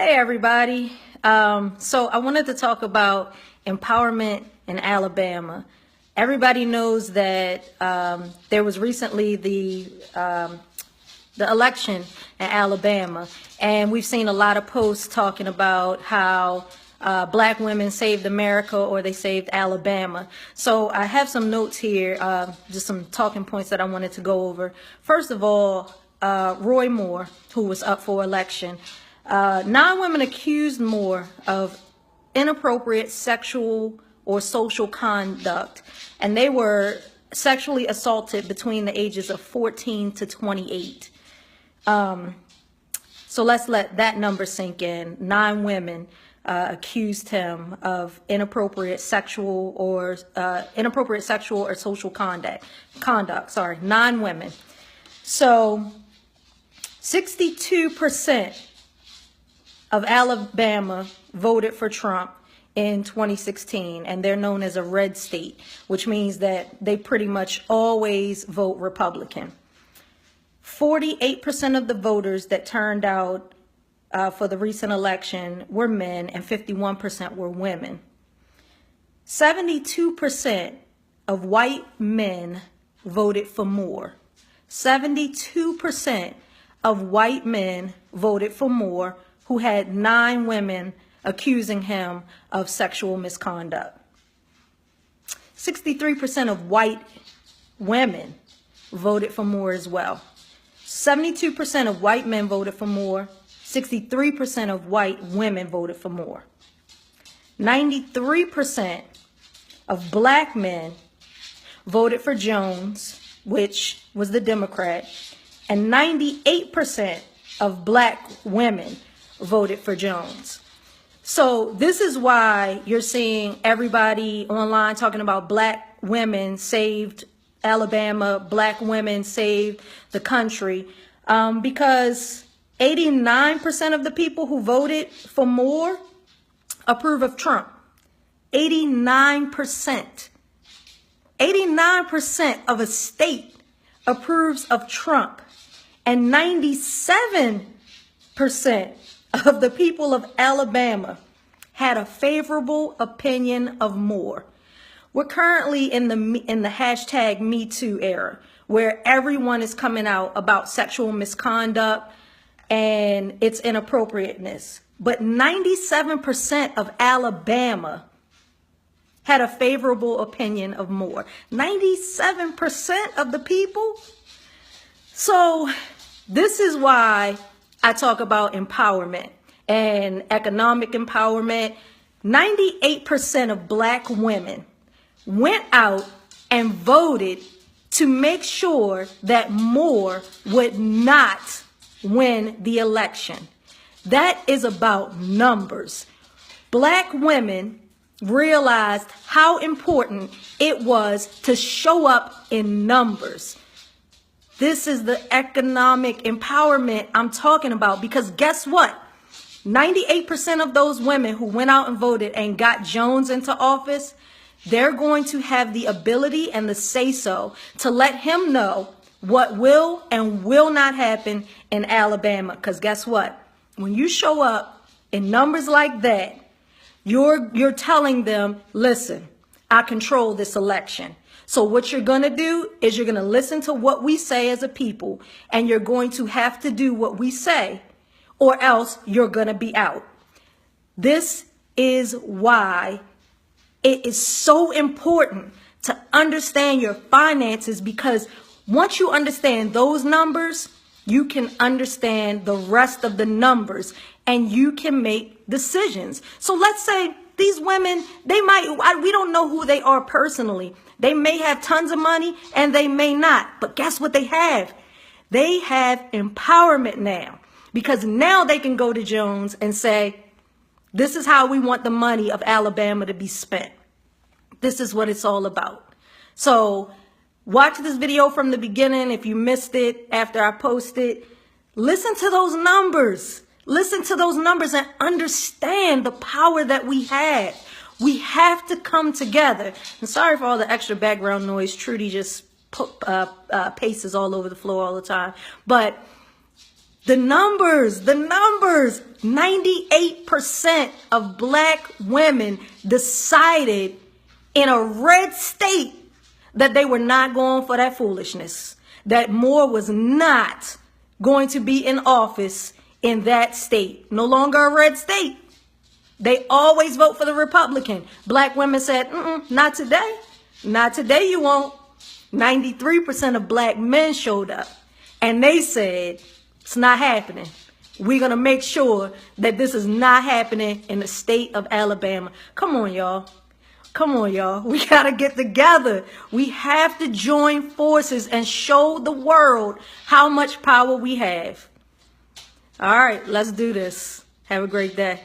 Hey everybody. So I wanted to talk about empowerment in Alabama. Everybody knows that there was recently the election in Alabama, and we've seen a lot of posts talking about how black women saved America or they saved Alabama. So I have some notes here, just some talking points that I wanted to go over. First of all, Roy Moore, who was up for election. 9 women accused Moore of inappropriate sexual or social conduct, and they were sexually assaulted between the ages of 14 to 28. So let's let that number sink in. 9 women accused him of inappropriate sexual or social conduct. 9 women. So 62% of Alabama voted for Trump in 2016, and they're known as a red state, which means that they pretty much always vote Republican. 48% of the voters that turned out for the recent election were men, and 51% were women. 72% of white men voted for Moore. 72% of white men voted for Moore, who had 9 women accusing him of sexual misconduct. 63% of white women voted for Moore as well. 72% of white men voted for Moore. 63% of white women voted for Moore. 93% of black men voted for Jones, which was the Democrat, and 98% of black women voted for Jones. So this is why you're seeing everybody online talking about black women saved Alabama, black women saved the country, because 89% of the people who voted for Moore approve of Trump. 89%. 89% of a state approves of Trump, and 97% of the people of Alabama had a favorable opinion of Moore. We're currently in the hashtag Me Too era, where everyone is coming out about sexual misconduct and its inappropriateness. But 97% of Alabama had a favorable opinion of Moore. 97% of the people. So this is why I talk about empowerment and economic empowerment. 98% of black women went out and voted to make sure that Moore would not win the election. That is about numbers. Black women realized how important it was to show up in numbers. This is the economic empowerment I'm talking about, because guess what? 98% of those women who went out and voted and got Jones into office, they're going to have the ability and the say-so to let him know what will and will not happen in Alabama. Because guess what? When you show up in numbers like that, you're telling them, listen, I control this election. So what you're going to do is you're going to listen to what we say as a people, and you're going to have to do what we say, or else you're going to be out. This is why it is so important to understand your finances, because once you understand those numbers, you can understand the rest of the numbers and you can make decisions. So let's say these women, we don't know who they are personally. They may have tons of money and they may not. But guess what they have? They have empowerment now, because now they can go to Jones and say, this is how we want the money of Alabama to be spent. This is what it's all about. So watch this video from the beginning. If you missed it after I posted, listen to those numbers. Listen to those numbers and understand the power that we have. We have to come together. And sorry for all the extra background noise. Trudy just paces all over the floor all the time. But The numbers, 98% of black women decided in a red state that they were not going for that foolishness, that Moore was not going to be in office in that state. No longer a red state. They always vote for the Republican. Black women said, not today. Not today you won't. 93% of black men showed up and they said, it's not happening. We're going to make sure that this is not happening in the state of Alabama. Come on, y'all. Come on, y'all. We got to get together. We have to join forces and show the world how much power we have. All right, let's do this. Have a great day.